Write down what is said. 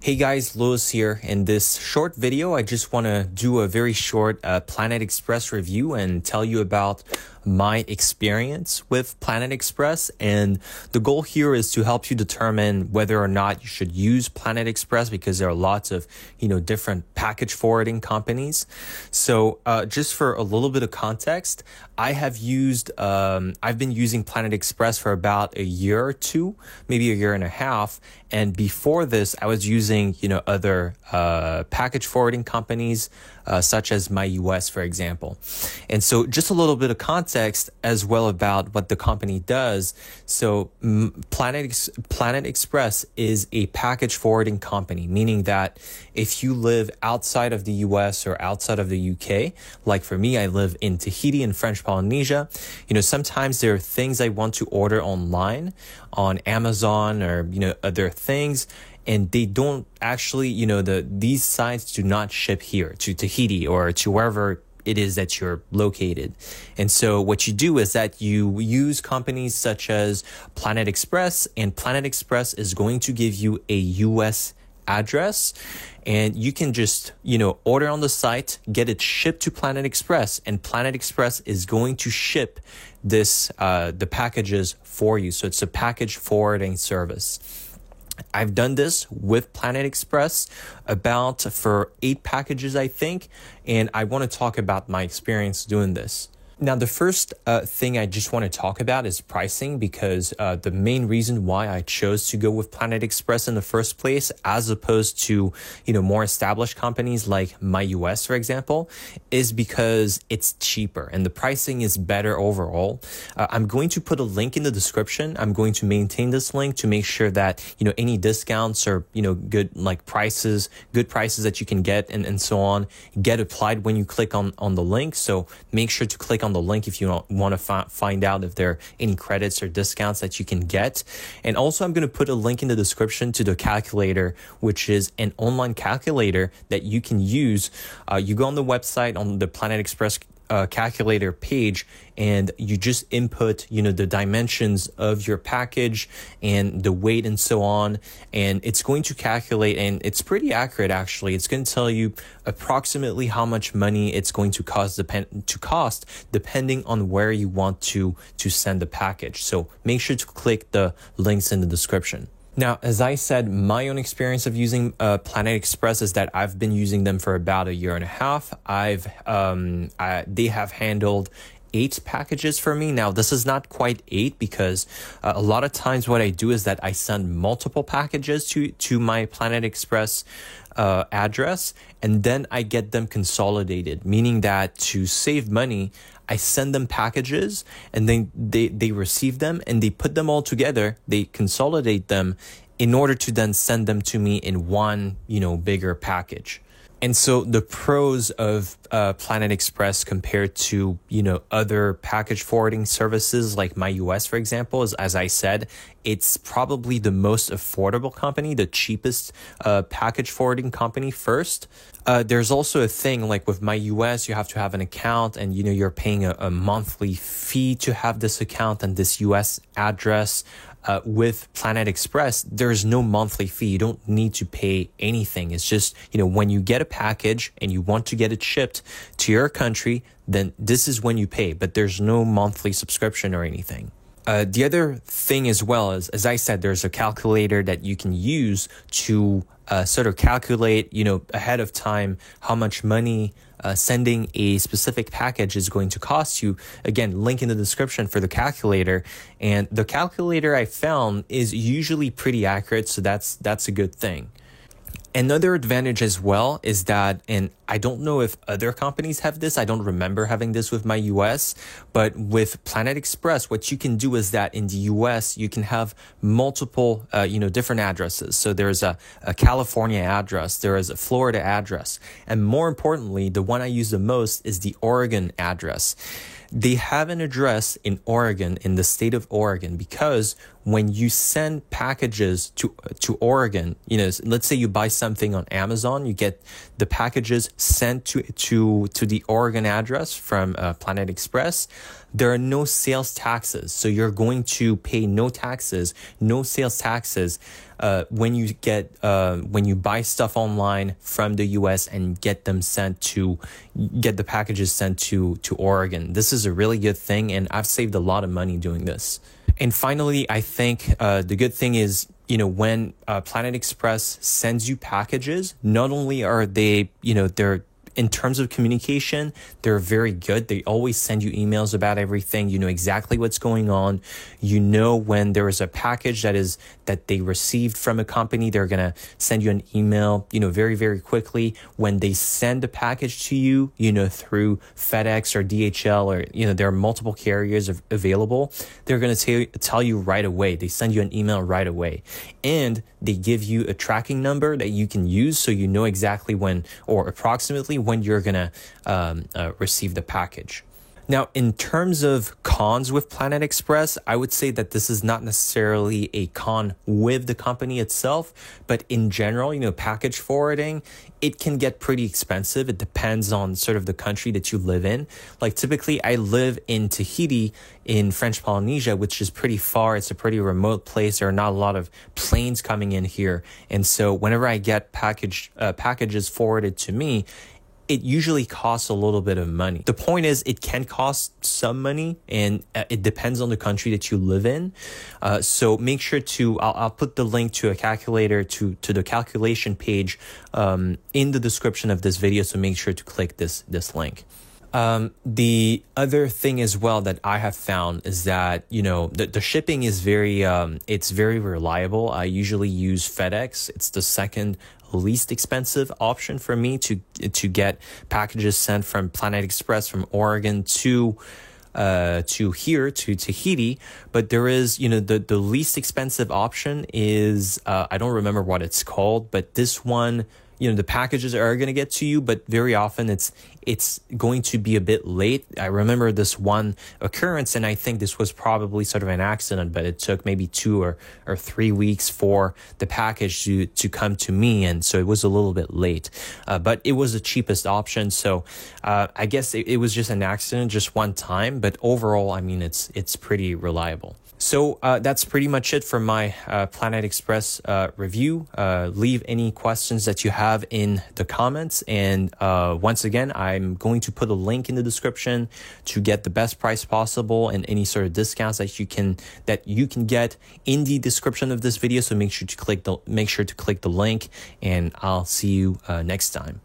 Hey guys, Louis here. In this short video, I just want to do a very short Planet Express review and tell you about my experience with Planet Express. And the goal here is to help you determine whether or not you should use Planet Express because there are lots of, different package forwarding companies. So just for a little bit of context, I've been using Planet Express for about a year or two, maybe a year and a half. And before this, I was using, other package forwarding companies, such as MyUS, for example. And so just a little bit of context as well about what the company does. So Planet Express is a package forwarding company, meaning that if you live outside of the US or outside of the UK, like for me, I live in Tahiti in French Polynesia, sometimes there are things I want to order online on Amazon or, other things. And they don't actually, these sites do not ship here to Tahiti or to wherever it is that you're located. And so what you do is that you use companies such as Planet Express, and Planet Express is going to give you a US address, and you can just, order on the site, get it shipped to Planet Express, and Planet Express is going to ship the packages for you. So it's a package forwarding service. I've done this with Planet Express for 8 packages, I think, and I want to talk about my experience doing this. Now, the first thing I just want to talk about is pricing, because the main reason why I chose to go with Planet Express in the first place, as opposed to, more established companies like MyUS, for example, is because it's cheaper and the pricing is better overall. I'm going to put a link in the description. I'm going to maintain this link to make sure that, any discounts or, good prices that you can get and so on get applied when you click on the link. So make sure to click on the link if you want to find out if there are any credits or discounts that you can get. And also, I'm going to put a link in the description to the calculator, which is an online calculator that you can use. You go on the website, on the Planet Express calculator page, and you just input, the dimensions of your package and the weight and so on. And it's going to calculate, and it's pretty accurate, actually. It's going to tell you approximately how much money it's going to cost depending on where you want to send the package. So make sure to click the links in the description. Now, as I said, my own experience of using Planet Express is that I've been using them for about a year and a half. They have handled 8 packages for me. Now, this is not quite 8 because a lot of times what I do is that I send multiple packages to my Planet Express address, and then I get them consolidated, meaning that to save money, I send them packages, and then they receive them and they put them all together. They consolidate them in order to then send them to me in one, bigger package. And so the pros of Planet Express compared to, other package forwarding services like MyUS, for example, is, as I said, it's probably the most affordable company, the cheapest package forwarding company first. There's also a thing like with MyUS, you have to have an account, and, you're paying a monthly fee to have this account and this US address. With Planet Express, there's no monthly fee. You don't need to pay anything. It's just, when you get a package and you want to get it shipped to your country, then this is when you pay, but there's no monthly subscription or anything. The other thing as well is, as I said, there's a calculator that you can use to sort of calculate, ahead of time how much money sending a specific package is going to cost you. Again, link in the description for the calculator. And the calculator I found is usually pretty accurate, so that's a good thing. Another advantage as well is that, and I don't know if other companies have this, I don't remember having this with MyUS, but with Planet Express, what you can do is that in the US, you can have multiple, different addresses. So there's a California address, there is a Florida address, and more importantly, the one I use the most is the Oregon address. They have an address in Oregon, in the state of Oregon, because when you send packages to Oregon, let's say you buy something on Amazon, you get the packages sent to the Oregon address from Planet Express, there are no sales taxes. So you're going to pay no taxes, no sales taxes when you buy stuff online from the US and get the packages sent to Oregon. This is a really good thing, and I've saved a lot of money doing this. And finally, I think the good thing is, when Planet Express sends you packages, not only are they, they're in terms of communication, they're very good. They always send you emails about everything. You know exactly what's going on. You know when there is a package that they received from a company, they're going to send you an email, very, very quickly. When they send a package to you, through FedEx or DHL or, there are multiple carriers available, they're going to tell you right away. They send you an email right away. And they give you a tracking number that you can use so you know exactly when or approximately when you're going to receive the package. Now, in terms of cons with Planet Express, I would say that this is not necessarily a con with the company itself, but in general, package forwarding, it can get pretty expensive. It depends on sort of the country that you live in. Like typically, I live in Tahiti in French Polynesia, which is pretty far. It's a pretty remote place. There are not a lot of planes coming in here. And so whenever I get packages forwarded to me, it usually costs a little bit of money. The point is, it can cost some money, and it depends on the country that you live in. So make sure I'll put the link to a calculator to the calculation page in the description of this video. So make sure to click this link. The other thing as well that I have found is that, the shipping is it's very reliable. I usually use FedEx. It's the second least expensive option for me to get packages sent from Planet Express from Oregon to here to Tahiti. But there is, the least expensive option is, I don't remember what it's called, but this one, the packages are going to get to you, but very often it's going to be a bit late. I remember this one occurrence, and I think this was probably sort of an accident, but it took maybe 2 or 3 weeks for the package to come to me, and so it was a little bit late. But it was the cheapest option, so I guess it was just an accident, just one time, but overall, I mean, it's pretty reliable. So that's pretty much it for my Planet Express review. Leave any questions that you have in the comments. And once again, I'm going to put a link in the description to get the best price possible and any sort of discounts that you can get in the description of this video. So make sure to click the link, and I'll see you next time.